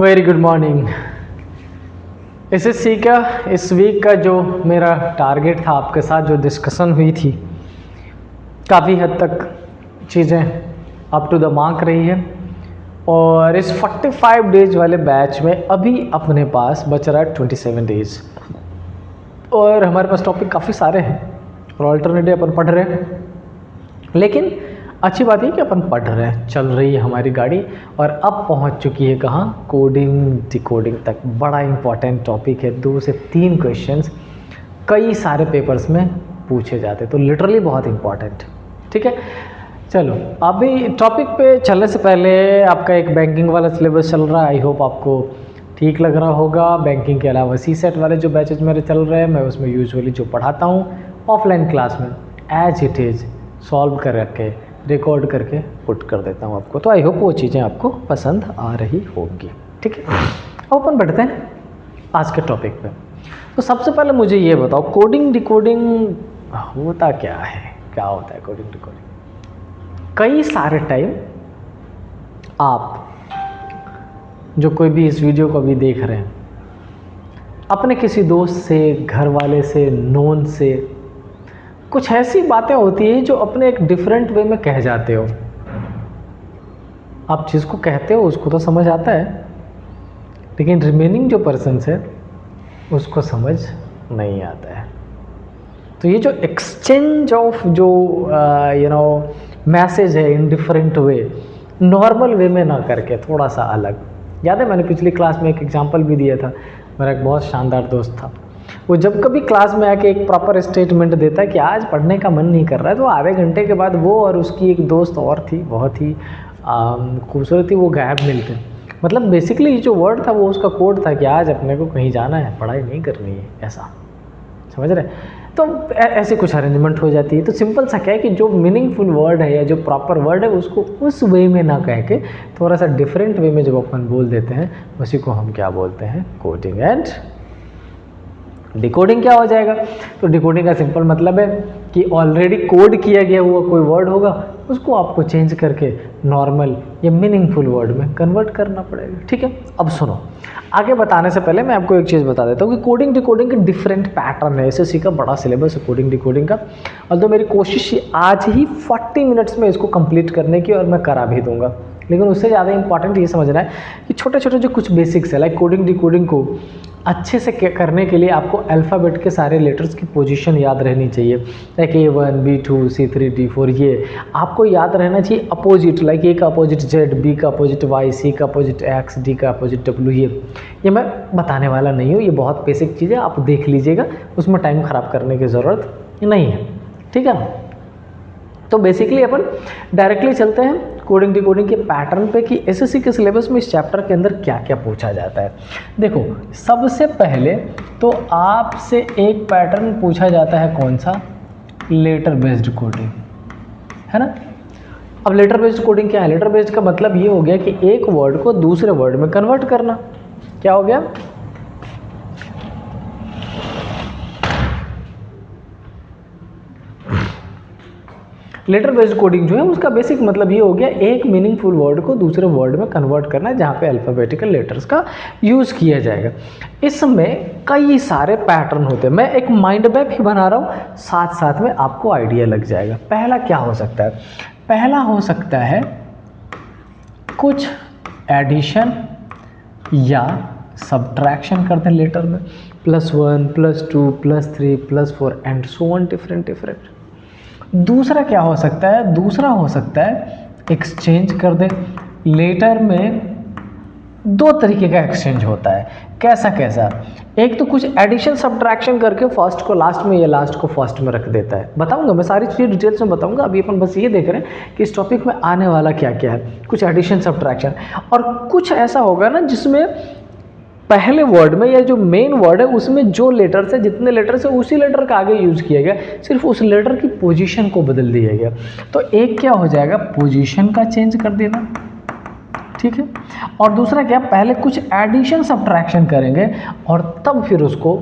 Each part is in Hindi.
Very good morning. एसएससी का इस वीक का जो मेरा टारगेट था, आपके साथ जो डिस्कशन हुई थी, काफ़ी हद तक चीज़ें अप टू द मार्क रही है। और इस 45 डेज वाले बैच में अभी अपने पास बच रहा है 27 डेज, और हमारे पास टॉपिक काफ़ी सारे हैं और ऑल्टरनेटिव अपन पढ़ रहे हैं। लेकिन अच्छी बात है कि अपन पढ़ रहे हैं, चल रही है हमारी गाड़ी, और अब पहुंच चुकी है कहाँ? कोडिंग डिकोडिंग तक। बड़ा इंपॉर्टेंट टॉपिक है, 2 से 3 क्वेश्चंस कई सारे पेपर्स में पूछे जाते हैं, तो लिटरली बहुत इंपॉर्टेंट। ठीक है, चलो अभी टॉपिक पे चलने से पहले आपका एक बैंकिंग वाला सिलेबस चल रहा है, आई होप आपको ठीक लग रहा होगा। बैंकिंग के अलावा CSET वाले जो बैचेज मेरे चल रहे हैं, मैं उसमें यूजुअली जो पढ़ाता हूँ ऑफलाइन क्लास में एज इट इज़ सॉल्व कर रखे रिकॉर्ड करके पुट कर देता हूँ आपको, तो आई होप वो चीज़ें आपको पसंद आ रही होंगी। ठीक है, अब अपन बढ़ते हैं आज के टॉपिक पे। तो सबसे पहले मुझे ये बताओ, कोडिंग डिकोडिंग होता क्या है? क्या होता है कोडिंग डिकोडिंग? कई सारे टाइम आप जो कोई भी इस वीडियो को अभी देख रहे हैं, अपने किसी दोस्त से, घर वाले से, नोन से कुछ ऐसी बातें होती है जो अपने एक डिफरेंट वे में कह जाते हो। आप जिसको कहते हो उसको तो समझ आता है, लेकिन रिमेनिंग जो पर्सन्स है उसको समझ नहीं आता है। तो ये जो एक्सचेंज ऑफ जो मैसेज है in different way, normal way में ना करके थोड़ा सा अलग। याद है मैंने पिछली क्लास में एक एग्जांपल भी दिया था। मेरा एक बहुत शानदार दोस्त था, वो जब कभी क्लास में आके एक प्रॉपर स्टेटमेंट देता है कि आज पढ़ने का मन नहीं कर रहा है, तो आधे घंटे के बाद वो और उसकी एक दोस्त और थी, बहुत ही खूबसूरत थी, वो गायब मिलते। मतलब बेसिकली जो वर्ड था वो उसका कोड था कि आज अपने को कहीं जाना है, पढ़ाई नहीं करनी है, ऐसा समझ रहे। तो ऐसे कुछ अरेंजमेंट हो जाती है। तो सिंपल सा क्या है कि जो मीनिंगफुल वर्ड है या जो प्रॉपर वर्ड है उसको उस वे में ना कह के थोड़ा सा डिफरेंट वे में जब अपन बोल देते हैं, उसी को हम क्या बोलते हैं? Coding and decoding. क्या हो जाएगा? तो डिकोडिंग का सिंपल मतलब है कि ऑलरेडी कोड किया गया हुआ कोई वर्ड होगा, उसको आपको चेंज करके नॉर्मल या मीनिंगफुल वर्ड में कन्वर्ट करना पड़ेगा। ठीक है, अब सुनो, आगे बताने से पहले मैं आपको एक चीज़ बता देता हूँ कि कोडिंग डिकोडिंग के डिफरेंट पैटर्न है। एसएससी का बड़ा सिलेबस है कोडिंग डिकोडिंग का, और तो मेरी कोशिश आज ही 40 मिनट्स में इसको कंप्लीट करने की, और मैं करा भी दूंगा। लेकिन उससे ज़्यादा इंपॉर्टेंट ये समझना है कि छोटे छोटे जो कुछ बेसिक्स है, लाइक कोडिंग डिकोडिंग को अच्छे से करने के लिए आपको अल्फ़ाबेट के सारे लेटर्स की पोजीशन याद रहनी चाहिए, like A1 B2 C3 D4, ये आपको याद रहना चाहिए। अपोजिट, लाइक A का अपोजिट Z, B का अपोजिट Y, C का अपोजिट X, D का अपोजिट W। ये मैं बताने वाला नहीं हूँ, ये बहुत बेसिक चीज़ है, आप देख लीजिएगा, उसमें टाइम ख़राब करने की ज़रूरत नहीं है। ठीक है, तो बेसिकली अपन डायरेक्टली चलते हैं कोडिंग डिकोडिंग के पैटर्न पे कि एसएससी के सिलेबस में इस चैप्टर के अंदर क्या क्या पूछा जाता है। देखो, सबसे पहले तो आपसे एक पैटर्न पूछा जाता है, कौन सा? लेटर बेस्ड कोडिंग, है ना। अब लेटर बेस्ड कोडिंग क्या है? लेटर बेस्ड का मतलब ये हो गया कि एक वर्ड को दूसरे वर्ड में कन्वर्ट करना। क्या हो गया? लेटर बेस्ड कोडिंग जो है उसका बेसिक मतलब ये हो गया, एक मीनिंगफुल वर्ड को दूसरे वर्ड में कन्वर्ट करना है, जहाँ पे अल्फ़ाबेटिकल लेटर्स का यूज़ किया जाएगा। इसमें कई सारे पैटर्न होते हैं, मैं एक माइंड मैप ही बना रहा हूँ, साथ साथ में आपको आइडिया लग जाएगा। पहला क्या हो सकता है? पहला हो सकता है कुछ एडिशन या सब्ट्रैक्शन करते हैं लेटर में, +1 +2 +3 +4 एंड सो ऑन, डिफरेंट। दूसरा क्या हो सकता है? दूसरा हो सकता है एक्सचेंज कर दे। लेटर में 2 तरीके का एक्सचेंज होता है। कैसा कैसा? एक तो कुछ एडिशन सब्ट्रैक्शन करके फर्स्ट को लास्ट में या लास्ट को फर्स्ट में रख देता है। बताऊंगा मैं, सारी चीज़ें डिटेल्स में बताऊंगा, अभी अपन बस ये देख रहे हैं कि इस टॉपिक में आने वाला क्या क्या है। कुछ एडिशन सब्ट्रैक्शन, और कुछ ऐसा होगा ना जिसमें पहले वर्ड में या जो मेन वर्ड है उसमें जो लेटर्स है, जितने लेटर्स है उसी लेटर का आगे यूज़ किया गया, सिर्फ उस लेटर की पोजीशन को बदल दिया गया। तो एक क्या हो जाएगा? पोजीशन का चेंज कर देना। ठीक है, और दूसरा क्या? पहले कुछ एडिशन सब्ट्रैक्शन करेंगे और तब फिर उसको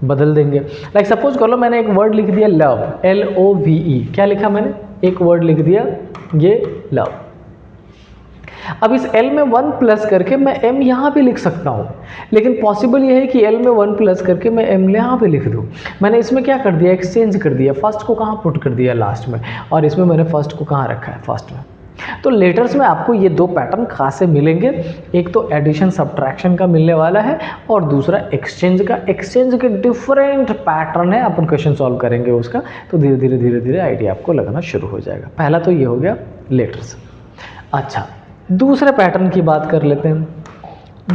बदल देंगे। लाइक सपोज कर लो मैंने एक वर्ड लिख दिया लव, LOVE। क्या लिखा मैंने? एक वर्ड लिख दिया ये लव। अब इस L में 1 प्लस करके मैं M यहाँ पे लिख सकता हूँ, लेकिन पॉसिबल ये है कि L में 1 प्लस करके मैं M यहाँ पे लिख दूँ। मैंने इसमें क्या कर दिया, एक्सचेंज कर दिया, फर्स्ट को कहाँ पुट कर दिया लास्ट में, और इसमें मैंने फर्स्ट को कहाँ रखा है, फर्स्ट में। तो लेटर्स में आपको ये दो पैटर्न खासे मिलेंगे, एक तो एडिशन सब्ट्रैक्शन का मिलने वाला है और दूसरा एक्सचेंज का। एक्सचेंज के डिफरेंट पैटर्न है, अपन क्वेश्चन सॉल्व करेंगे उसका, तो धीरे धीरे धीरे धीरे आइडिया आपको लगना शुरू हो जाएगा। पहला तो ये हो गया लेटर्स। अच्छा, दूसरे पैटर्न की बात कर लेते हैं।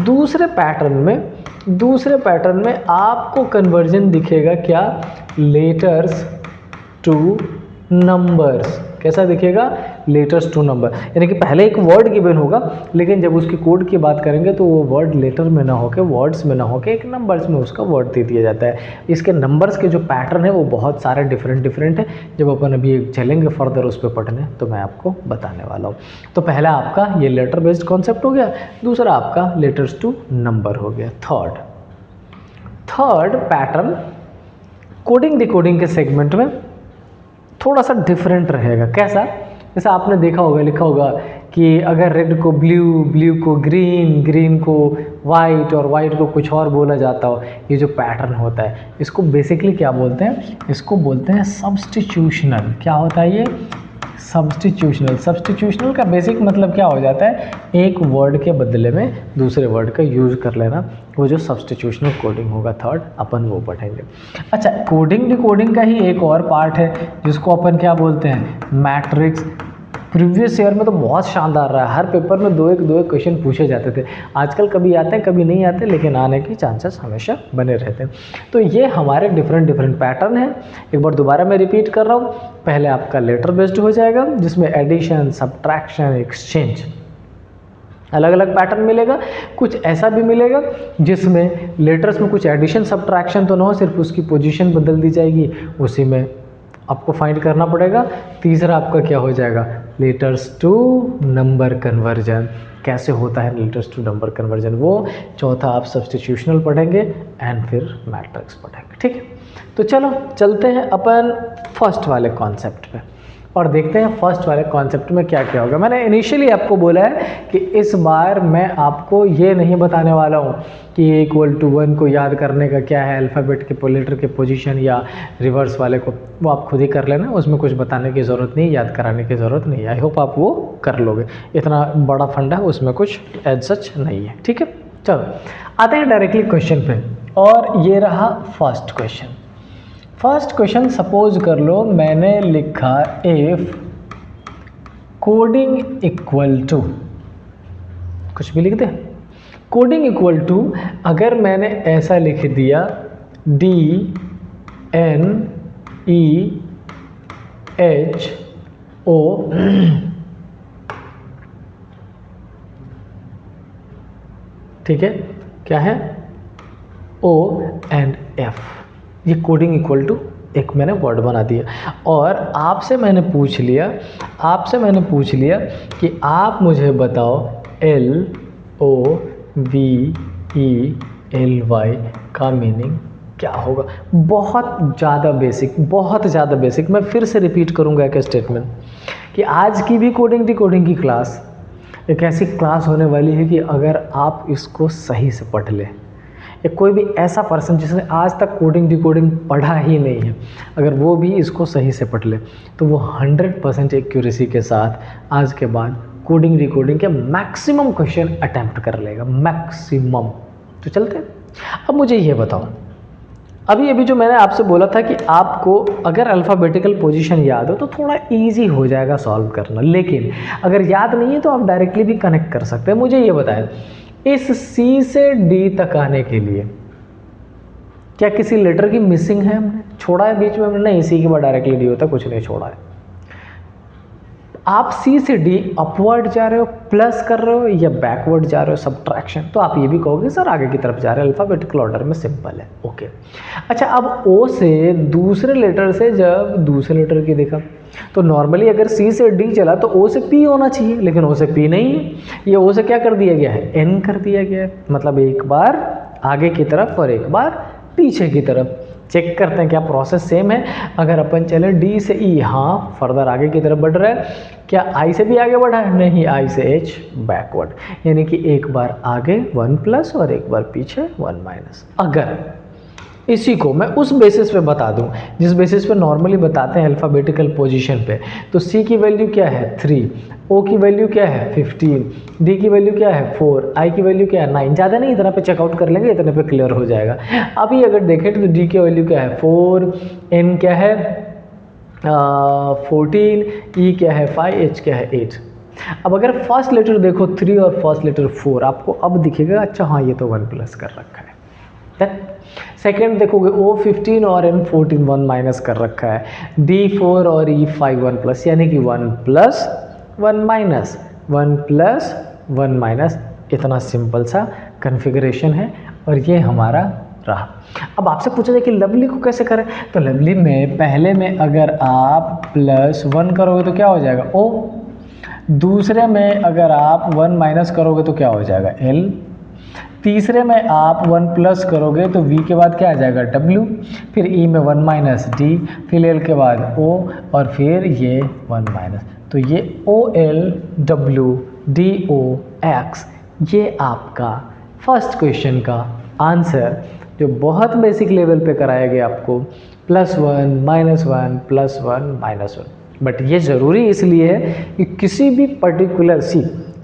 दूसरे पैटर्न में आपको कन्वर्जन दिखेगा क्या, लेटर्स टू नंबर्स। कैसा दिखेगा, लेटर्स टू नंबर, यानी कि पहले एक वर्ड गिवन होगा, लेकिन जब उसकी कोड की बात करेंगे तो वो वर्ड लेटर में ना होके, वर्ड्स में ना होके, एक नंबर्स में उसका वर्ड दे दिया जाता है। इसके नंबर्स के जो पैटर्न है वो बहुत सारे डिफरेंट है। जब अपन अभी चलेंगे फर्दर उस पर पढ़ने तो मैं आपको बताने वाला हूँ। तो पहला आपका ये लेटर बेस्ड कॉन्सेप्ट हो गया, दूसरा आपका लेटर्स टू नंबर हो गया। थर्ड पैटर्न कोडिंग डिकोडिंग के सेगमेंट में थोड़ा सा डिफरेंट रहेगा। कैसा, जैसे आपने देखा होगा, लिखा होगा कि अगर रेड को ब्लू, ब्लू को ग्रीन, ग्रीन को वाइट और वाइट को कुछ और बोला जाता हो, ये जो पैटर्न होता है इसको बेसिकली क्या बोलते हैं, इसको बोलते हैं सब्स्टिट्यूशनल। क्या होता है ये, सब्स्टिट्यूशनल। सब्स्टिट्यूशनल का बेसिक मतलब क्या हो जाता है, एक वर्ड के बदले में दूसरे वर्ड का यूज़ कर लेना, वो जो सब्स्टिट्यूशनल कोडिंग होगा थर्ड, अपन वो पढ़ेंगे। अच्छा, कोडिंग डिकोडिंग का ही एक और पार्ट है जिसको अपन क्या बोलते हैं, मैट्रिक्स। प्रीवियस ईयर में तो बहुत शानदार रहा है, हर पेपर में दो एक क्वेश्चन पूछे जाते थे। आजकल कभी आते हैं कभी नहीं आते, लेकिन आने की चांसेस हमेशा बने रहते हैं। तो ये हमारे डिफरेंट पैटर्न हैं। एक बार दोबारा मैं रिपीट कर रहा हूँ, पहले आपका लेटर बेस्ड हो जाएगा जिसमें एडिशन, सब्ट्रैक्शन, एक्सचेंज, अलग अलग पैटर्न मिलेगा। कुछ ऐसा भी मिलेगा जिसमें लेटर्स में कुछ एडिशन सब्ट्रैक्शन तो ना हो, सिर्फ उसकी पोजीशन बदल दी जाएगी, उसी में आपको फाइंड करना पड़ेगा। तीसरा आपका क्या हो जाएगा, लेटर्स टू नंबर कन्वर्जन। कैसे होता है लेटर्स टू नंबर कन्वर्जन वो। चौथा आप सब्स्टिट्यूशनल पढ़ेंगे एंड फिर मैट्रिक्स पढ़ेंगे। ठीक है, तो चलो चलते हैं अपन फर्स्ट वाले कॉन्सेप्ट पे और देखते हैं फर्स्ट वाले कॉन्सेप्ट में क्या क्या होगा। मैंने इनिशियली आपको बोला है कि इस बार मैं आपको ये नहीं बताने वाला हूँ कि =1 को याद करने का क्या है, अल्फ़ाबेट के लेटर के पोजीशन या रिवर्स वाले को, वो आप खुद ही कर लेना, उसमें कुछ बताने की ज़रूरत नहीं, याद कराने की ज़रूरत नहीं। आई होप आप वो कर लोगे, इतना बड़ा फंडा है, उसमें कुछ एज सच नहीं है। ठीक है, चलो आते हैं डायरेक्टली क्वेश्चन पे, और ये रहा first question. First question suppose कर लो मैंने लिखा इफ कोडिंग इक्वल टू, कुछ भी लिख दे, कोडिंग इक्वल टू, अगर मैंने ऐसा लिख दिया DNEHO, ठीक है, क्या है, O and F, ये कोडिंग इक्वल टू एक मैंने वर्ड बना दिया। और आपसे मैंने पूछ लिया कि आप मुझे बताओ LOVELY का मीनिंग क्या होगा। बहुत ज़्यादा बेसिक। मैं फिर से रिपीट करूँगा एक स्टेटमेंट कि आज की भी कोडिंग डिकोडिंग की क्लास एक ऐसी क्लास होने वाली है कि अगर आप इसको सही से पढ़ लें, या कोई भी ऐसा पर्सन जिसने आज तक कोडिंग डिकोडिंग पढ़ा ही नहीं है, अगर वो भी इसको सही से पढ़ ले तो वो 100% एक्यूरेसी के साथ आज के बाद कोडिंग डिकोडिंग के मैक्सिमम क्वेश्चन अटैम्प्ट कर लेगा, मैक्सिमम। तो चलते हैं, अब मुझे ये बताओ, अभी जो मैंने आपसे बोला था कि आपको अगर अल्फ़ाबेटिकल पोजीशन याद हो तो थोड़ा इजी हो जाएगा सॉल्व करना, लेकिन अगर याद नहीं है तो आप डायरेक्टली भी कनेक्ट कर सकते हैं। मुझे ये बताएं, इस C से D तक आने के लिए क्या किसी लेटर की मिसिंग है, हमने छोड़ा है बीच में? नहीं, C के बाद डायरेक्टली D होता, कुछ नहीं छोड़ा है। आप C से D अपवर्ड जा रहे हो, प्लस कर रहे हो, या बैकवर्ड जा रहे हो, सब्ट्रैक्शन, तो आप ये भी कहोगे सर आगे की तरफ जा रहे हैं, अल्फ़ाबेटिकल ऑर्डर में, सिंपल है। ओके, अच्छा, अब O से दूसरे लेटर से जब दूसरे लेटर की देखा तो नॉर्मली अगर C से D चला तो O से P होना चाहिए, लेकिन O से P नहीं है, ये O से क्या कर दिया गया है, N कर दिया गया है। मतलब एक बार आगे की तरफ और एक बार पीछे की तरफ। चेक करते हैं क्या प्रोसेस सेम है। अगर अपन चले डी से ई, हाँ फर्दर आगे की तरफ बढ़ रहा है, क्या आई से भी आगे बढ़ा है? नहीं, आई से एच बैकवर्ड, यानी कि एक बार आगे 1 प्लस और एक बार पीछे 1 माइनस। अगर इसी को मैं उस बेसिस पे बता दूं जिस बेसिस पे नॉर्मली बताते हैं अल्फ़ाबेटिकल पोजीशन पे, तो C की वैल्यू क्या है 3, O की वैल्यू क्या है 15, D की वैल्यू क्या है 4, I की वैल्यू क्या है 9। ज़्यादा नहीं, इतना पे चेकआउट कर लेंगे, इतने पे क्लियर हो जाएगा। अभी अगर देखें तो D की वैल्यू क्या है 4, N क्या है 14, E क्या है 5, H क्या है 8। अब अगर फर्स्ट लेटर देखो 3 और फर्स्ट लेटर 4, आपको अब दिखेगा अच्छा हाँ ये तो 1 प्लस कर रखा है। सेकेंड देखोगे O15 और N14 1 माइनस कर रखा है, D4 और E5 1 प्लस, यानी कि 1 प्लस 1 माइनस 1 प्लस 1 माइनस। इतना सिंपल सा कन्फिगरेशन है और ये हमारा रहा। अब आपसे पूछा जाए कि लवली को कैसे करें, तो लवली में पहले में अगर आप +1 करोगे तो क्या हो जाएगा O, दूसरे में अगर आप 1 माइनस करोगे तो क्या हो जाएगा L, तीसरे में आप 1 प्लस करोगे तो V के बाद क्या आ जाएगा W, फिर E में 1 माइनस D, फिर L के बाद O और फिर ये 1 माइनस। तो ये OL W D O X ये आपका फर्स्ट क्वेश्चन का आंसर, जो बहुत बेसिक लेवल पे कराया गया आपको, +1 -1 +1 -1। बट ये ज़रूरी इसलिए है कि किसी भी पर्टिकुलर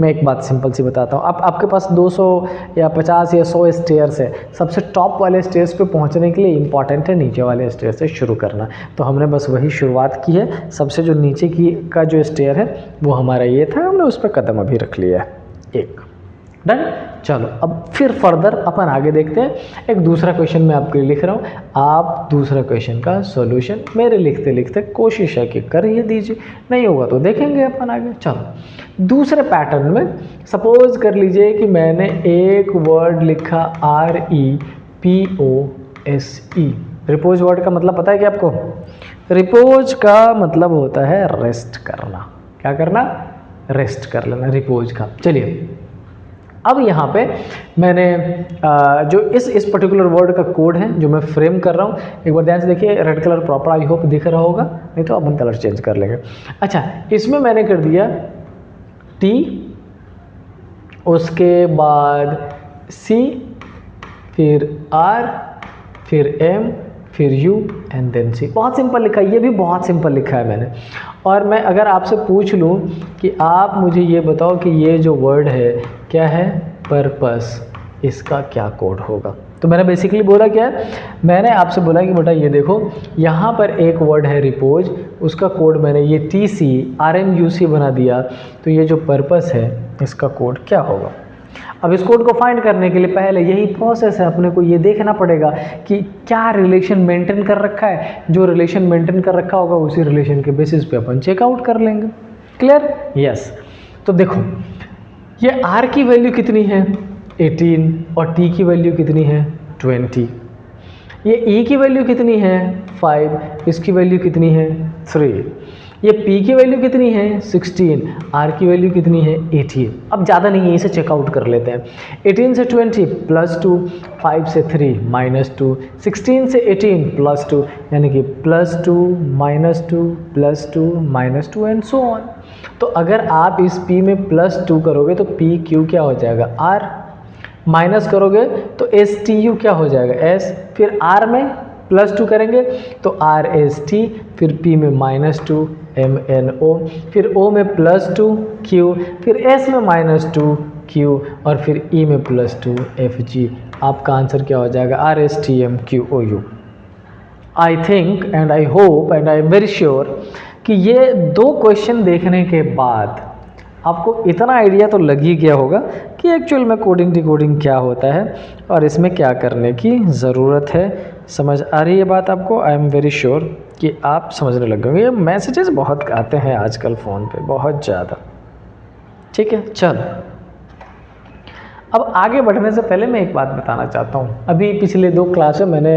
मैं एक बात सिंपल सी बताता हूँ। आपके पास 200 या 50 या 100 स्टेयर्स है, सबसे टॉप वाले स्टेयर्स पे पहुँचने के लिए इम्पॉर्टेंट है नीचे वाले स्टेयर से शुरू करना। तो हमने बस वही शुरुआत की है, सबसे जो नीचे की का जो स्टेयर है वो हमारा ये था, हमने उस पर कदम अभी रख लिया है एक। डन। चलो अब फिर फर्दर अपन आगे देखते हैं। एक दूसरा क्वेश्चन मैं आपके लिए लिख रहा हूँ, आप दूसरा क्वेश्चन का सॉल्यूशन मेरे लिखते लिखते कोशिश है कि कर ही दीजिए, नहीं होगा तो देखेंगे अपन आगे। चलो दूसरे पैटर्न में सपोज कर लीजिए कि मैंने एक वर्ड लिखा REPOSE। रिपोज वर्ड का मतलब पता है क्या आपको? रिपोज का मतलब होता है रेस्ट करना। क्या करना? रेस्ट कर लेना, रिपोज का। चलिए अब यहाँ पे मैंने जो इस पर्टिकुलर वर्ड का कोड है जो मैं फ्रेम कर रहा हूँ, एक बार ध्यान से देखिए, red colour proper I hope दिख रहा होगा, नहीं तो अपन कलर चेंज कर लेंगे। अच्छा, इसमें मैंने कर दिया T, उसके बाद C, फिर R, फिर M, फिर U एंड देन C। बहुत सिंपल लिखा है, ये भी बहुत सिंपल लिखा है मैंने। और मैं अगर आपसे पूछ लूँ कि आप मुझे ये बताओ कि ये जो वर्ड है क्या है? पर्पस, इसका क्या कोड होगा? तो मैंने बेसिकली बोला क्या है, मैंने आपसे बोला कि बेटा ये देखो यहाँ पर एक वर्ड है रिपोज, उसका कोड मैंने ये TCRMUC बना दिया, तो ये जो पर्पस है इसका कोड क्या होगा? अब इस कोड को फाइंड करने के लिए पहले यही प्रोसेस है, अपने को ये देखना पड़ेगा कि क्या रिलेशन मेंटेन कर रखा है। जो रिलेशन मेंटेन कर रखा होगा उसी रिलेशन के बेसिस पे अपन चेकआउट कर लेंगे। क्लियर? यस। तो देखो ये R की वैल्यू कितनी है? 18 और T की वैल्यू कितनी है? 20। ये E की वैल्यू कितनी है? 5। इसकी वैल्यू कितनी है? 3। ये P की वैल्यू कितनी है? 16। R की वैल्यू कितनी है? 18। अब ज़्यादा नहीं है, इसे चेकआउट कर लेते हैं। 18 से 20 +2, 5 से 3 -2, 16 से 18 +2, यानी कि +2 -2 +2 -2 एंड सो ऑन। तो अगर आप इस P में +2 करोगे तो PQ क्या हो जाएगा? R। माइनस करोगे तो STU क्या हो जाएगा? S। फिर R में +2 करेंगे तो RST, फिर P में -2 MNO, फिर O में +2 Q, फिर S में -2 Q और फिर E में +2 FG। आपका आंसर क्या हो जाएगा? RSTMQOU। I think and I hope and I am very sure कि ये दो क्वेश्चन देखने के बाद आपको इतना आइडिया तो लग ही गया होगा कि एक्चुअल में कोडिंग डिकोडिंग क्या होता है और इसमें क्या करने की ज़रूरत है। समझ आ रही है बात आपको? आई एम वेरी श्योर कि आप समझने लग गए। ये मैसेजेस बहुत आते हैं आजकल फ़ोन पे, बहुत ज़्यादा। ठीक है, चलो अब आगे बढ़ने से पहले मैं एक बात बताना चाहता हूँ। अभी पिछले 2 क्लास में मैंने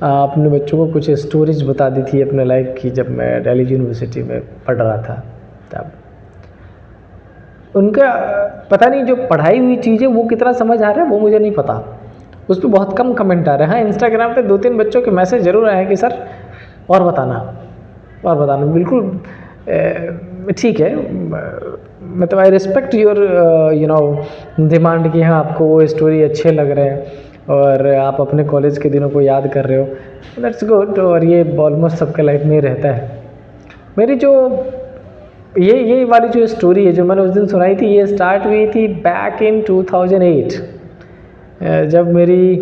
अपने बच्चों को कुछ स्टोरीज बता दी थी अपने लाइफ की, जब मैं दिल्ली यूनिवर्सिटी में पढ़ रहा था तब। उनका पता नहीं जो पढ़ाई हुई चीज़ें वो कितना समझ आ रहा है वो मुझे नहीं पता। उस पर बहुत कम कमेंट आ रहे हैं। हाँ, इंस्टाग्राम पे 2-3 बच्चों के मैसेज ज़रूर आए हैं कि सर और बताना बिल्कुल ठीक है। मतलब आई रिस्पेक्ट योर डिमांड कि हाँ आपको वो स्टोरी अच्छे लग रहे हैं और आप अपने कॉलेज के दिनों को याद कर रहे हो, दैट्स गुड। और ये ऑलमोस्ट सबके लाइफ में ही रहता है। मेरी जो ये वाली जो स्टोरी है जो मैंने उस दिन सुनाई थी, ये स्टार्ट हुई थी बैक इन 2008 जब मेरी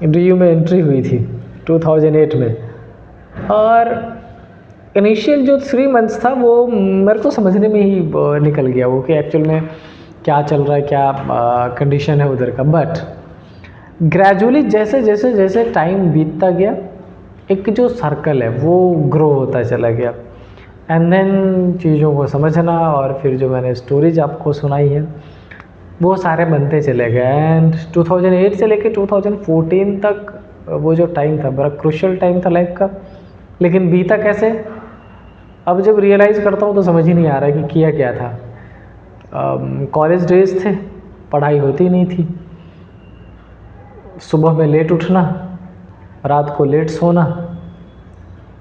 DU में एंट्री हुई थी 2008 में। और इनिशियल जो 3 मंथ्स था वो मेरे को समझने में ही निकल गया वो कि एक्चुअल में क्या चल रहा है, क्या कंडीशन है उधर का। बट ग्रेजुअली जैसे जैसे जैसे टाइम बीतता गया, एक जो सर्कल है वो ग्रो होता चला गया। एंड देन चीज़ों को समझना और फिर जो मैंने स्टोरीज आपको सुनाई है वो सारे बनते चले गए। एंड 2008 से लेकर 2014 तक वो जो टाइम था बड़ा क्रूशियल टाइम था लाइफ का। लेकिन बीता कैसे, अब जब रियलाइज़ करता हूँ तो समझ ही नहीं आ रहा कि किया क्या था। कॉलेज डेज थे, पढ़ाई होती नहीं थी, सुबह में लेट उठना, रात को लेट सोना,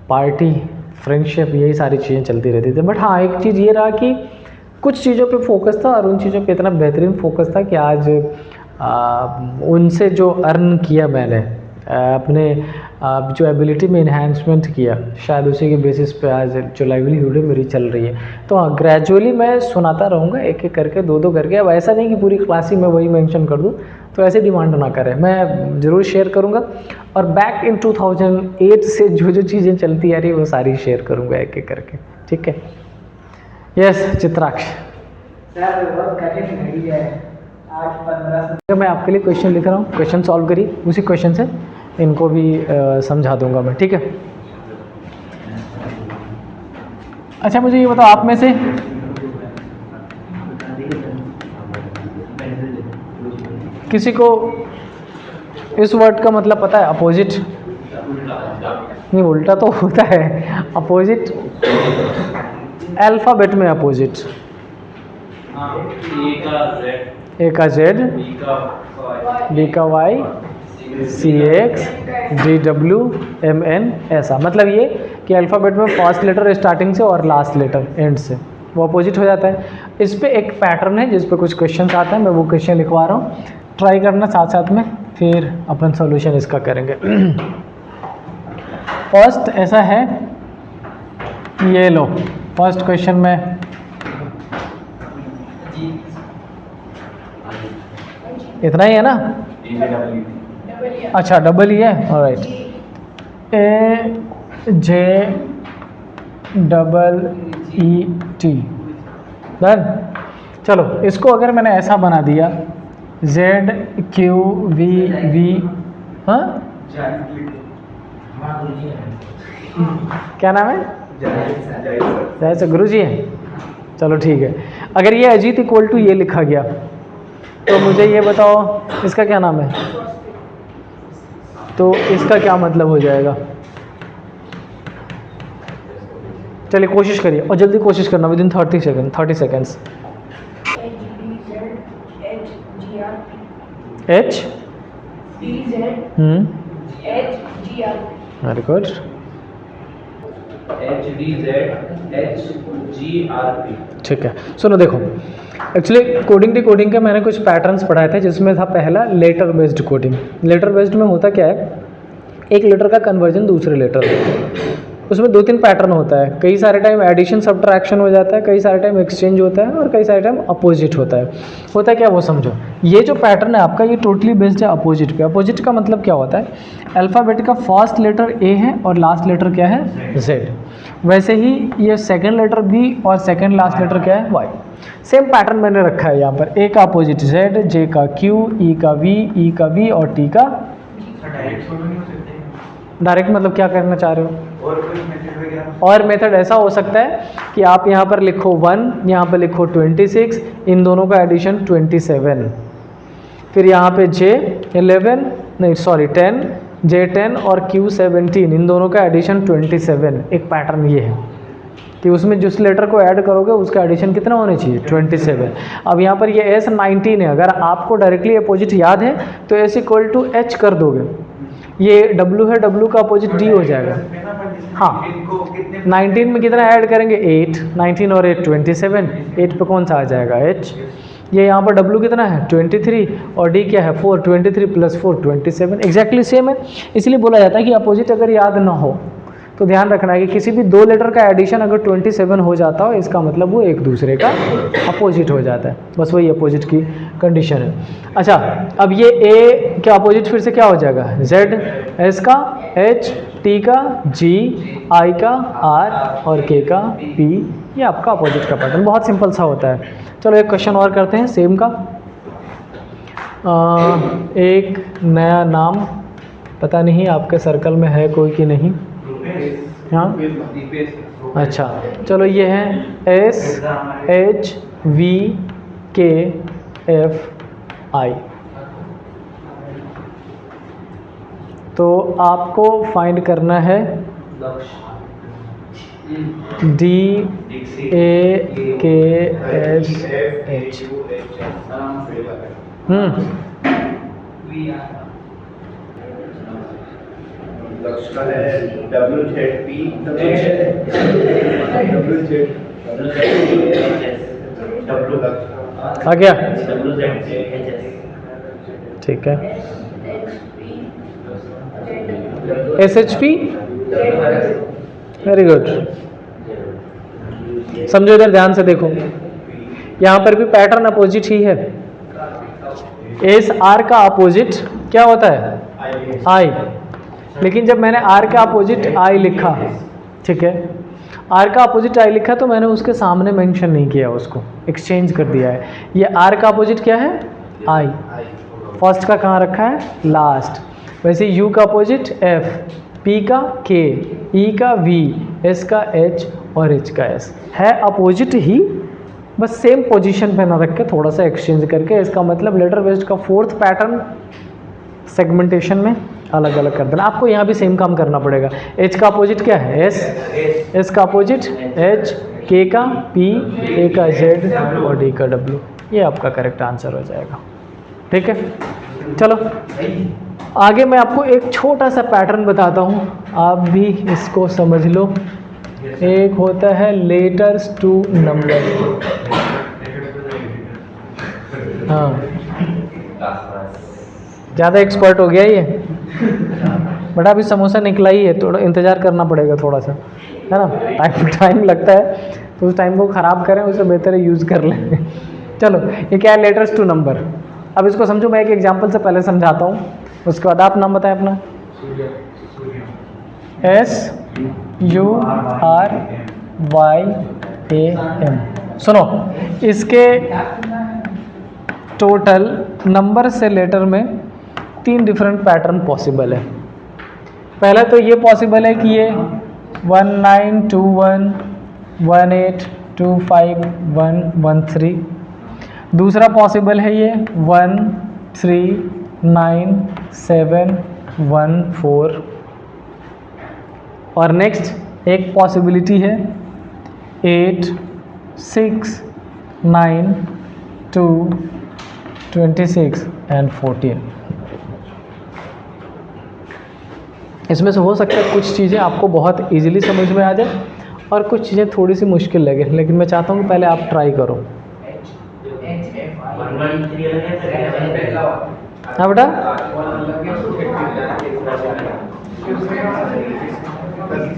पार्टी, फ्रेंडशिप, यही सारी चीज़ें चलती रहती थी। बट हाँ, एक चीज़ ये रहा कि कुछ चीज़ों पे फोकस था और उन चीज़ों पे इतना बेहतरीन फोकस था कि आज उनसे जो अर्न किया मैंने अपने जो एबिलिटी में इन्हांसमेंट किया, शायद उसी के बेसिस पे आज जो लाइवलीहुड है मेरी चल रही है। तो हाँ, ग्रेजुअली मैं सुनाता रहूँगा एक एक करके, 2-2 करके। अब ऐसा नहीं कि पूरी क्लास ही मैं वही मेंशन कर दूँ, तो ऐसे डिमांड ना करें, मैं ज़रूर शेयर करूँगा। और बैक इन 2008 से जो जो चीज़ें चलती आ रही है वो सारी शेयर करूँगा एक एक करके, ठीक है। यस चित्राक्ष, मैं आपके लिए क्वेश्चन लिख रहा हूँ, क्वेश्चन सॉल्व करिए, उसी क्वेश्चन से इनको भी समझा दूंगा मैं, ठीक है। अच्छा मुझे ये बताओ, आप में से किसी को इस वर्ड का मतलब पता है? अपोजिट नहीं, उल्टा तो होता है। अपोजिट अल्फाबेट में अपोजिट, ए का जेड, बी का वाई, CX, DW, MN, ऐसा। मतलब ये कि अल्फ़ाबेट में फर्स्ट लेटर स्टार्टिंग से और लास्ट लेटर एंड से वो अपोजिट हो जाता है। इस पे एक पैटर्न है जिस पे कुछ क्वेश्चन आता है, मैं वो क्वेश्चन लिखवा रहा हूँ, ट्राई करना साथ साथ में, फिर अपन सॉल्यूशन इसका करेंगे। फर्स्ट ऐसा है, ये लो फर्स्ट क्वेश्चन में इतना ही है ना? अच्छा डबल ही है, ऑलराइट। AJEET, done. चलो इसको अगर मैंने ऐसा बना दिया ZQVV, हाँ क्या नाम है? जैसे गुरु जी हैं, चलो ठीक है। अगर ये अजीत इक्वल टू ये लिखा गया तो मुझे ये बताओ इसका क्या नाम है? तो इसका क्या मतलब हो जाएगा? चलिए कोशिश करिए और जल्दी कोशिश करना, within 30 seconds. H very good. ठीक है, सुनो देखो, एक्चुअली कोडिंग डिकोडिंग के मैंने कुछ पैटर्न्स पढ़ाए थे, जिसमें था पहला letter based coding. Letter based में होता क्या है, एक लेटर का कन्वर्जन दूसरे लेटर में, उसमें 2-3 पैटर्न होता है। कई सारे टाइम एडिशन सब्ट्रैक्शन हो जाता है, कई सारे टाइम एक्सचेंज होता है और कई सारे टाइम अपोजिट होता है। होता है क्या वो समझो, ये जो पैटर्न है आपका ये टोटली बेस्ड है अपोजिट पे। अपोजिट का मतलब क्या होता है, अल्फ़ाबेट का फर्स्ट लेटर A है और लास्ट लेटर क्या है? Z। वैसे ही ये सेकेंड लेटर B और सेकेंड लास्ट लेटर क्या है? Y। सेम पैटर्न मैंने रखा है यहाँ पर, A का अपोजिट Z, J का Q, E का V, E का V और T का डायरेक्ट। मतलब क्या करना चाह रहे हो? और मेथड ऐसा हो सकता है कि आप यहाँ पर लिखो 1, यहाँ पर लिखो 26, इन दोनों का एडिशन 27, फिर यहाँ पे 10, J10 और Q17, इन दोनों का एडिशन 27। एक पैटर्न ये है, कि उसमें जिस लेटर को ऐड करोगे उसका एडिशन कितना होना चाहिए 27। अब यहाँ पर ये S 19 है, अगर आपको डायरेक्टली अपोजिट याद है तो S इक्वल टू H कर दोगे, ये W है, W का अपोजिट D हो जाएगा। हाँ 19 में कितना ऐड करेंगे 8, 19 और 8 27, 8 पे कौन सा आ जाएगा H। ये यहाँ पर W कितना है 23 और D क्या है 4, 23 + 4 27, एग्जैक्टली सेम है। इसलिए बोला जाता है कि अपोजिट अगर याद ना हो तो ध्यान रखना है कि किसी भी दो लेटर का एडिशन अगर 27 हो जाता हो इसका मतलब वो एक दूसरे का अपोजिट हो जाता है, बस वही अपोजिट की कंडीशन है। अच्छा अब ये A का अपोजिट फिर से क्या हो जाएगा Z, S का H, T का G, I का R और K का P, ये आपका अपोजिट का पैटर्न बहुत सिंपल सा होता है। चलो एक क्वेश्चन और करते हैं सेम का। एक नया नाम, पता नहीं आपके सर्कल में है कोई कि नहीं। हाँ अच्छा चलो ये है S H V K F I। तो आपको फाइंड करना है D A K S H। लक्ष्य का है WZP आ गया, ठीक है। SHP, very good. समझो इधर ध्यान से देखो, यहाँ पर भी पैटर्न अपोजिट ही है। SR का अपोजिट क्या होता है I, लेकिन जब मैंने R का अपोजिट I लिखा, ठीक है, R का अपोजिट I लिखा तो मैंने उसके सामने मेंशन नहीं किया, उसको एक्सचेंज कर दिया है। ये R का अपोजिट क्या है I, फर्स्ट का कहाँ रखा है लास्ट। वैसे U का अपोजिट F, P का K, E का V, S का H और H का S है अपोजिट ही, बस सेम पोजीशन पे ना रख के थोड़ा सा एक्सचेंज करके। इसका मतलब लेटर बेस्ड का फोर्थ पैटर्न सेगमेंटेशन में अलग अलग कर देना। आपको यहाँ भी सेम काम करना पड़ेगा। H का अपोजिट क्या है S, S का अपोजिट H, K का P, A का Z और D का W, ये आपका करेक्ट आंसर हो जाएगा। ठीक है, चलो आगे मैं आपको एक छोटा सा पैटर्न बताता हूँ, आप भी इसको समझ लो। एक होता है लेटर्स टू नंबर। हाँ ज़्यादा एक्सपर्ट हो गया ये, बट अभी समोसा निकला ही है, थोड़ा इंतज़ार करना पड़ेगा थोड़ा सा, है ना। टाइम लगता है तो उस टाइम को ख़राब करें, उससे बेहतर है यूज़ कर लें। चलो ये क्या है लेटर्स टू नंबर। अब इसको समझो, मैं एक एग्जांपल से पहले समझाता हूँ, उसके बाद आप नाम बताएं अपना। SURYAM। सुनो, इसके टोटल नंबर से लेटर में 3 डिफरेंट पैटर्न पॉसिबल है। पहला तो ये पॉसिबल है कि ये 1921 1825 दूसरा पॉसिबल है ये 139714, और नेक्स्ट एक पॉसिबिलिटी है 8 6 9 2 26 एंड 14। इसमें से हो सकता है कुछ चीज़ें आपको बहुत इजीली समझ में आ जाए और कुछ चीज़ें थोड़ी सी मुश्किल लगे, लेकिन मैं चाहता हूँ कि पहले आप ट्राई करो। हाँ बेटा,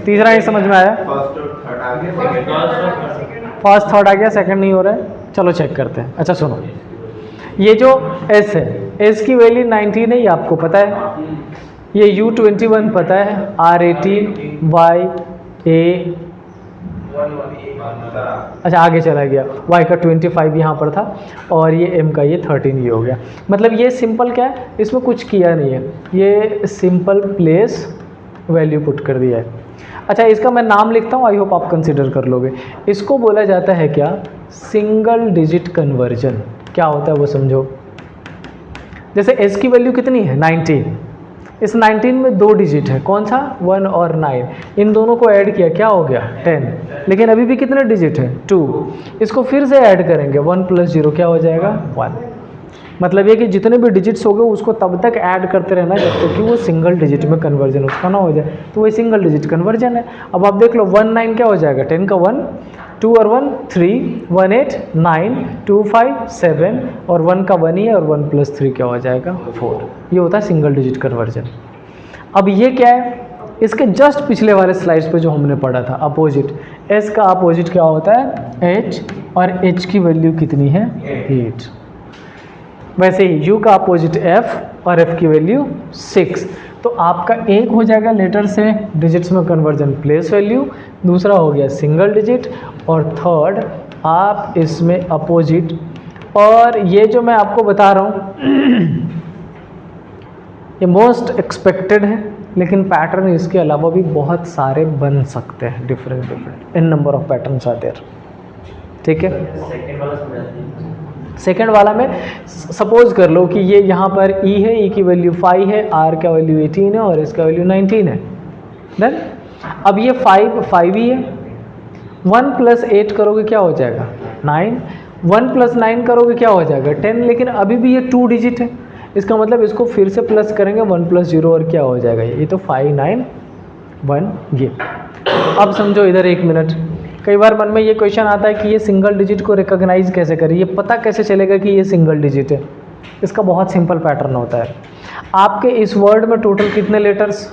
तीसरा नहीं समझ में आया, फर्स्ट थर्ड आ गया, सेकंड नहीं हो रहा है। चलो चेक करते हैं। अच्छा सुनो, ये जो S है, S की वैल्यू 19 है, ये आपको पता है। ये U21 पता है, R18 Y A, अच्छा आगे चला गया, Y का 25 यहाँ पर था, और ये M का ये 13 ये हो गया। मतलब ये सिंपल क्या है, इसमें कुछ किया नहीं है, ये सिंपल प्लेस वैल्यू पुट कर दिया है। अच्छा इसका मैं नाम लिखता हूँ, आई होप आप कंसिडर कर लोगे। इसको बोला जाता है क्या, सिंगल डिजिट कन्वर्जन। क्या होता है वो समझो। जैसे S की वैल्यू कितनी है 19, इस 19 में 2 डिजिट है, कौन सा? 1 और 9। इन दोनों को ऐड किया, क्या हो गया? 10। लेकिन अभी भी कितने डिजिट है? 2। इसको फिर से ऐड करेंगे, 1 + 0 क्या हो जाएगा? 1। मतलब ये कि जितने भी डिजिट्स हो गए उसको तब तक ऐड करते रहना जब तक कि वो सिंगल डिजिट में कन्वर्जन उसका ना हो जाए, तो वही सिंगल डिजिट कन्वर्जन है। अब आप देख लो 1 9 क्या हो जाएगा? 10 का 1, 2 और 1 3, 1 8 9, 2 5 7 और 1 का 1 ही है और 1 + 3 क्या हो जाएगा? 4। ये होता है सिंगल डिजिट कन्वर्जन। अब ये क्या है? इसके जस्ट पिछले वाले स्लाइड्स पे जो हमने पढ़ा था अपोजिट, s का अपोजिट क्या होता है? h, और h की वैल्यू कितनी है? 8। वैसे ही u का अपोजिट f और f की वैल्यू 6। तो आपका एक हो जाएगा लेटर से डिजिट्स में कन्वर्जन प्लेस वैल्यू, दूसरा हो गया सिंगल डिजिट, और थर्ड आप इसमें अपोजिट। और ये जो मैं आपको बता रहा हूँ ये मोस्ट एक्सपेक्टेड है, लेकिन पैटर्न इसके अलावा भी बहुत सारे बन सकते हैं, different in number of patterns are there. ठीक है, सेकेंड वाला में सपोज कर लो कि ये यहाँ पर e है, e की वैल्यू 5 है, r का वैल्यू 18 है और इसका वैल्यू 19 है। देन अब ये 5 ही है, 1 + 8 करोगे क्या हो जाएगा? 9। 1 + 9 करोगे क्या हो जाएगा? 10। लेकिन अभी भी ये 2 डिजिट है, इसका मतलब इसको फिर से प्लस करेंगे 1 + 0 और क्या हो जाएगा? ये तो 5 9 1 ये। अब समझो इधर 1 मिनट, कई बार मन में ये क्वेश्चन आता है कि ये सिंगल डिजिट को रिकॉग्नाइज कैसे करें, ये पता कैसे चलेगा कि ये सिंगल डिजिट है? इसका बहुत सिंपल पैटर्न होता है। आपके इस वर्ड में टोटल कितने लेटर्स?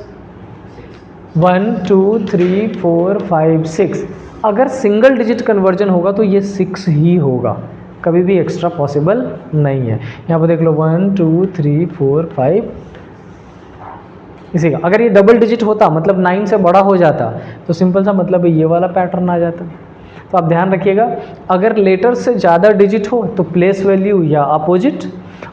1 2 3 4 5 6। अगर सिंगल डिजिट कन्वर्जन होगा तो ये 6 ही होगा, कभी भी एक्स्ट्रा पॉसिबल नहीं है। यहाँ पर देख लो 1 2 3 4 5 इसी का। अगर ये डबल डिजिट होता मतलब 9 से बड़ा हो जाता तो सिंपल सा मतलब ये वाला पैटर्न आ जाता। तो आप ध्यान रखिएगा, अगर लेटर से ज़्यादा डिजिट हो तो प्लेस वैल्यू या अपोजिट,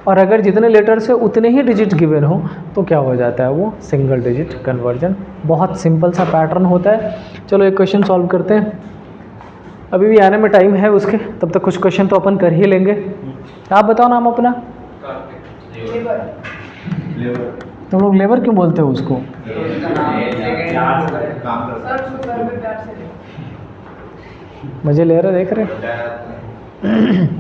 और अगर जितने लेटर से उतने ही डिजिट गिवन हो तो क्या हो जाता है? वो सिंगल डिजिट कन्वर्जन। बहुत सिंपल सा पैटर्न होता है। चलो एक क्वेश्चन सॉल्व करते हैं, अभी भी आने में टाइम है उसके, तब तक कुछ क्वेश्चन तो अपन कर ही लेंगे। आप बताओ नाम अपना। तुम लोग लेबर क्यों बोलते हो उसको? मुझे ले रहे देख रहे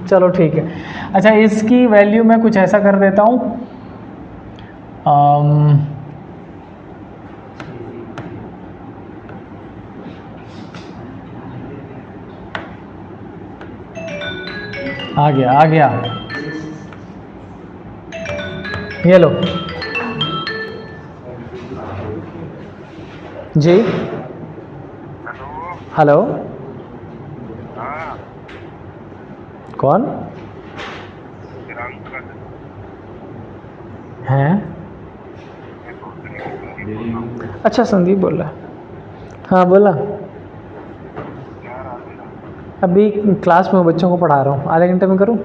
चलो ठीक है। अच्छा, इसकी वैल्यू मैं कुछ ऐसा कर देता हूँ, आ गया ये लो जी। हेलो, कौन हैं? अच्छा, संदीप बोल रहा है। हाँ बोला, अभी क्लास में बच्चों को पढ़ा रहा हूँ, आधे घंटे में करूँ?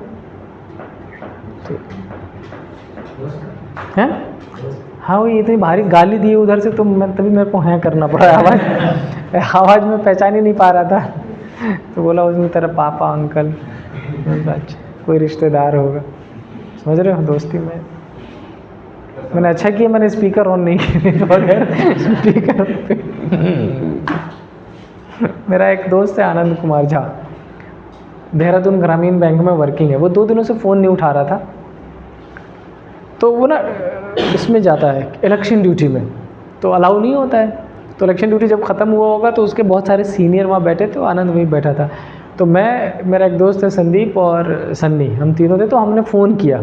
हैं? हाँ, वो इतनी भारी गाली दी उधर से तो मैं तभी मेरे को हैं करना पड़ा। आवाज़ में पहचान ही नहीं पा रहा था, तो बोला उसमें तेरा पापा अंकल, अच्छा कोई रिश्तेदार होगा, समझ रहे हो दोस्ती में। मैंने अच्छा किया मैंने स्पीकर ऑन नहीं किया, बगैर स्पीकर पे। मेरा एक दोस्त है आनंद कुमार झा, देहरादून ग्रामीण बैंक में वर्किंग है। वो 2 दिनों से फ़ोन नहीं उठा रहा था, तो वो ना इसमें जाता है इलेक्शन ड्यूटी में, तो अलाउ नहीं होता है। तो इलेक्शन ड्यूटी जब ख़त्म हुआ होगा तो उसके बहुत सारे सीनियर वहाँ बैठे थे, तो आनंद वहीं बैठा था। तो मैं, मेरा एक दोस्त है संदीप और सन्नी, हम तीनों थे। तो हमने फ़ोन किया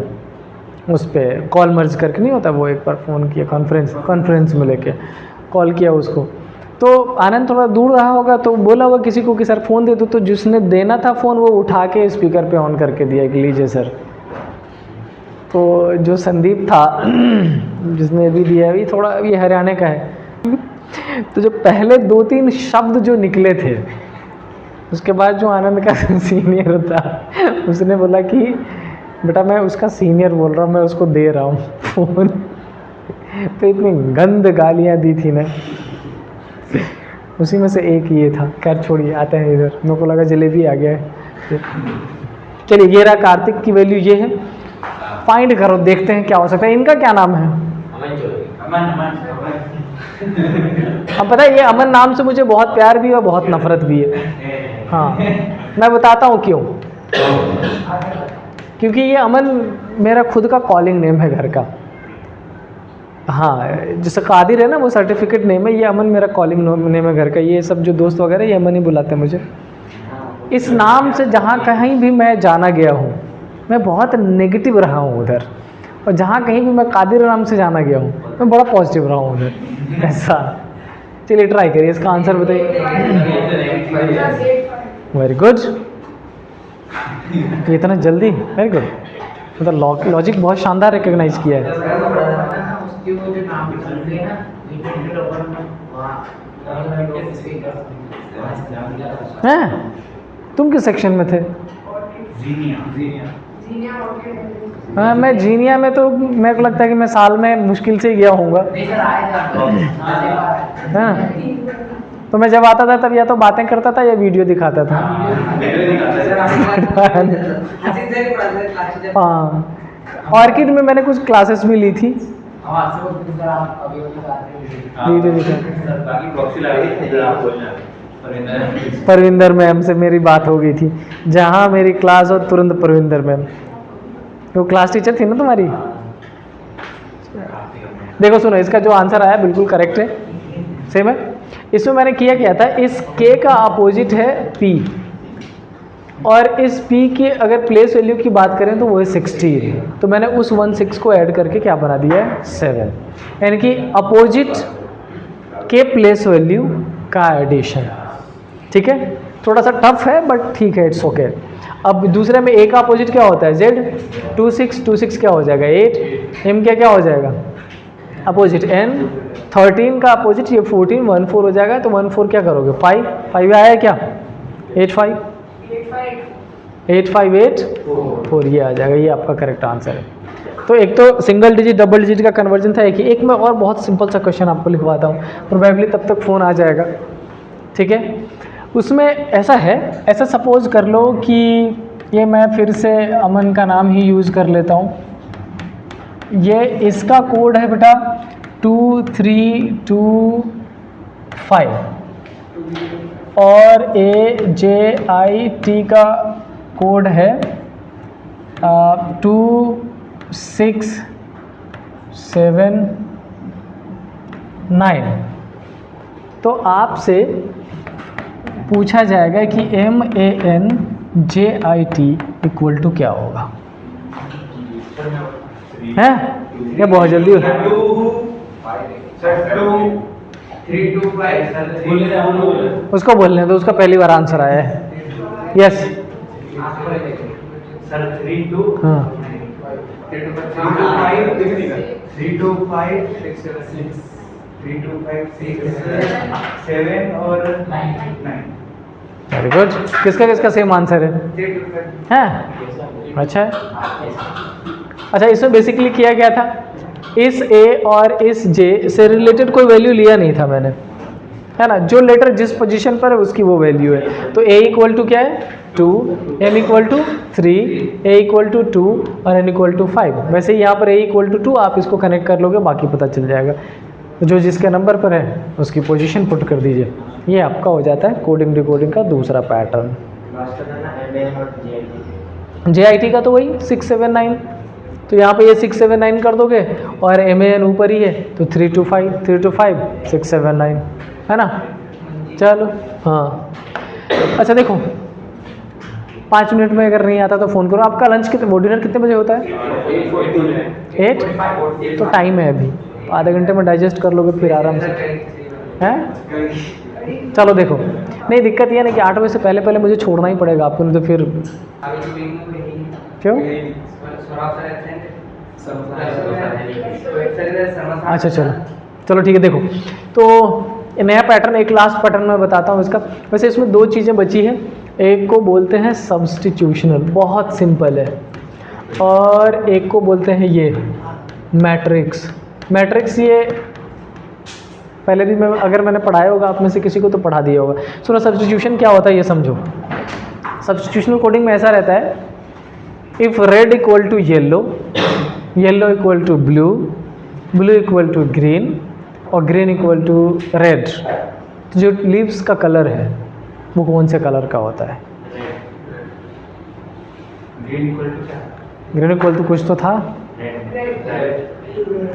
उस पर, कॉल मर्ज करके नहीं होता वो, एक बार फ़ोन किया कॉन्फ्रेंस में लेके कॉल किया उसको। तो आनंद थोड़ा दूर रहा होगा तो बोला होगा किसी को कि सर फ़ोन दे दो, तो जिसने देना था फ़ोन वो उठा के स्पीकर पे ऑन करके दिया कि लीजिए सर। तो जो संदीप था जिसने भी दिया, अभी थोड़ा अभी हरियाणा का है, तो जो पहले 2-3 शब्द जो निकले थे, उसके बाद जो आनंद का सीनियर था उसने बोला कि बेटा मैं उसका सीनियर बोल रहा हूँ, मैं उसको दे रहा हूँ फ़ोन। तो इतनी गंद गालियाँ दी थी ना, उसी में से एक ये था। खैर छोड़िए, आते हैं इधर, मेरे को लगा जलेबी आ गया है। चलिए, ये रहा कार्तिक की वैल्यू ये है, फाइंड करो, देखते हैं क्या हो सकता है। इनका क्या नाम है? अब पता है ये अमन नाम से मुझे बहुत प्यार भी है और बहुत नफरत भी है। हाँ, मैं बताता हूँ क्यों। क्योंकि ये अमन मेरा खुद का कॉलिंग नेम है घर का। हाँ, जैसे कादिर है ना वो सर्टिफिकेट नेम है, ये अमन मेरा कॉलिंग नेम है घर का। ये सब जो दोस्त वगैरह ये अमन ही बुलाते हैं मुझे। इस नाम से जहाँ कहीं भी मैं जाना गया हूँ, मैं बहुत नेगेटिव रहा हूँ उधर, और जहाँ कहीं भी मैं कादिर नाम से जाना गया हूँ मैं बड़ा पॉजिटिव रहा हूँ उधर। ऐसा। चलिए ट्राई करिए, इसका आंसर बताइए। Very good. इतना जल्दी, वेरी गुड। मतलब लॉजिक बहुत शानदार रिकग्नाइज किया है। हैं? तुम किस सेक्शन में थे? हाँ, मैं जीनिया में तो मेरे को लगता है कि मैं साल में मुश्किल से ही गया होऊंगा। हाँ, तो मैं जब आता था तब या तो बातें करता था या वीडियो दिखाता था। हाँ, ऑर्किड में मैंने कुछ क्लासेस भी ली थी। परविंदर मैम से मेरी बात हो गई थी, जहाँ मेरी क्लास और तुरंत परविंदर मैम, वो क्लास टीचर थी ना तुम्हारी। देखो सुनो, इसका जो आंसर आया बिल्कुल करेक्ट है, सेम है। इसमें मैंने क्या था, इस k का अपोजिट है p, और इस p की अगर प्लेस वैल्यू की बात करें तो वो है 16, तो मैंने उस 16 को ऐड करके क्या बना दिया है 7, यानी कि अपोजिट के प्लेस वैल्यू का एडिशन। ठीक है, थोड़ा सा टफ है बट ठीक है, इट्स ओके। अब दूसरे में a का अपोजिट क्या होता है z, 26 क्या हो जाएगा 8, m क्या हो जाएगा अपोजिट n, 13 का अपोजिट ये 14, 14 हो जाएगा, तो 14 क्या करोगे 5 आया है क्या 8 5 4 ये आ जाएगा, ये आपका करेक्ट आंसर है। तो एक तो सिंगल डिजिट डबल डिजिट का कन्वर्जन था एक मैं और बहुत सिंपल सा क्वेश्चन आपको लिखवाता हूँ, प्रोबेबली तब तक फ़ोन आ जाएगा। ठीक है, उसमें ऐसा है, ऐसा सपोज कर लो कि ये मैं फिर से अमन का नाम ही यूज़ कर लेता हूँ। ये इसका कोड है बेटा 2325 और AJIT का कोड है 2679। तो आपसे पूछा जाएगा कि MANJIT इक्वल टू क्या होगा, है क्या बहुत जल्दी हो? उसको बोलने दो, उसका पहली बार आंसर आया है। यस सर 32 हाँ 7 और 9। Very good. किसका सेम आंसर है? हैं? अच्छा है। अच्छा, इसमें बेसिकली किया गया था, इस A और इस J से रिलेटेड कोई वैल्यू लिया नहीं था मैंने, है ना। जो लेटर जिस पोजीशन पर है उसकी वो वैल्यू है। तो A इक्वल टू क्या है 2, M equal to 3, A equal to 2 और N इक्वल टू 5। वैसे ही यहाँ पर A इक्वल टू 2 आप इसको कनेक्ट कर लोगे, बाकी पता चल जाएगा। जो जिसके नंबर पर है उसकी पोजीशन पुट कर दीजिए, ये आपका हो जाता है कोडिंग डिकोडिंग का दूसरा पैटर्न। JIT का तो वही 679, तो यहाँ पे ये 679 कर दोगे और MAN ऊपर ही है तो 325 679, है ना। चलो हाँ, अच्छा देखो 5 मिनट में अगर नहीं आता तो फ़ोन करो। आपका लंच वो डिनर कितने बजे होता है? 8, तो टाइम है अभी, आधे घंटे में डाइजेस्ट कर लोगे फिर आराम से, हैं। चलो देखो, नहीं दिक्कत ये ना कि 8 बजे से पहले मुझे छोड़ना ही पड़ेगा आपको, नहीं तो फिर क्यों? अच्छा चलो ठीक है। देखो तो नया पैटर्न, एक लास्ट पैटर्न मैं बताता हूँ इसका। वैसे इसमें 2 चीज़ें बची हैं, एक को बोलते हैं सब्स्टिट्यूशनल, बहुत सिंपल है, और एक को बोलते हैं ये मैट्रिक्स। ये पहले भी अगर मैंने पढ़ाया होगा आप में से किसी को तो पढ़ा दिया होगा। सुनो, सब्स्टिट्यूशन क्या होता है ये समझो। सब्स्टिट्यूशनल कोडिंग में ऐसा रहता है, if red equal to yellow equal to blue, blue equal to green और ग्रीन इक्वल टू रेड। तो जो लीव्स का कलर है वो कौन से कलर का होता है? ग्रीन इक्वल टू क्या? ग्रीन इक्वल टू कुछ तो था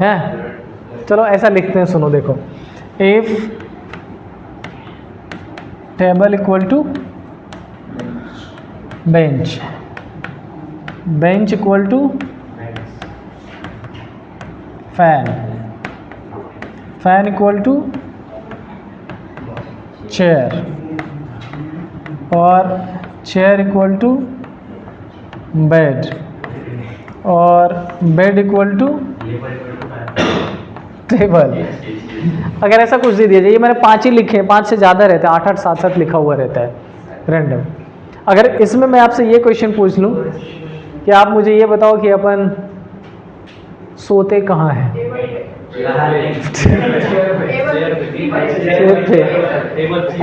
है। चलो ऐसा लिखते हैं, सुनो देखो, if table equal to bench, bench equal to fan, fan equal to chair और चेयर इक्वल टू बेड और बेड इक्वल टू टेबल। अगर ऐसा कुछ दे दिया जाए, ये मैंने 5 ही लिखे हैं, 5 से ज़्यादा रहता है, 8-8 7-7 लिखा हुआ रहता है रैंडम। अगर इसमें मैं आपसे ये क्वेश्चन पूछ लूँ कि आप मुझे ये बताओ कि अपन सोते कहाँ हैं? चेयर पे।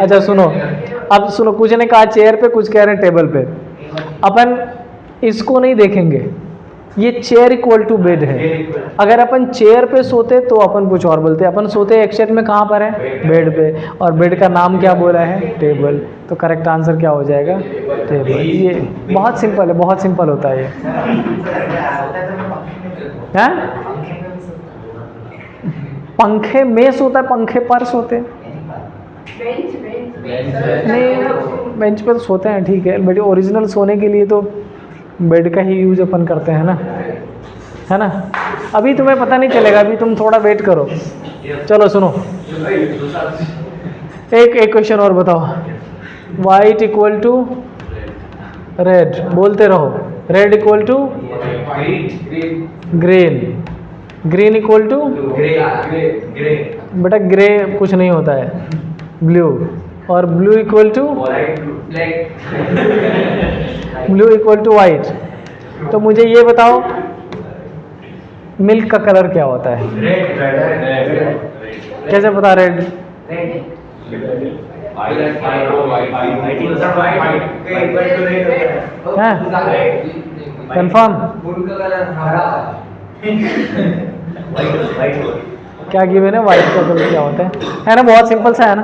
अच्छा सुनो, अब सुनो, कुछ ने कहा चेयर पे, कुछ कह रहे हैं टेबल पे। अपन इसको नहीं देखेंगे, ये चेयर इक्वल टू बेड है। अगर अपन चेयर पे सोते तो अपन कुछ और बोलते, अपन सोते एक्चुअल में कहाँ पर है? बेड पे, और बेड का नाम क्या बोला है? टेबल। तो करेक्ट आंसर क्या हो जाएगा? टेबल। ये बहुत सिंपल है, बहुत सिंपल होता है ये। हैं? पंखे में सोता है, पंखे पर सोते हैं? नहीं, बेंच पे तो सोते हैं, ठीक है, बट ओरिजिनल सोने के लिए तो बेड का ही यूज अपन करते हैं ना, है ना। अभी तुम्हें पता नहीं चलेगा, अभी तुम थोड़ा वेट करो। चलो सुनो, एक क्वेश्चन और बताओ। वाइट इक्वल टू रेड, बोलते रहो। Red equal to green, green equal to बेटा ग्रे कुछ नहीं होता है, ब्लू, और blue equal to blue equal to white. तो मुझे ये बताओ मिल्क का कलर क्या होता है? कैसे पता रेड? है कंफर्म? क्या गिवन है? वाइट का कलर क्या होता है ना? बहुत सिंपल सा है ना।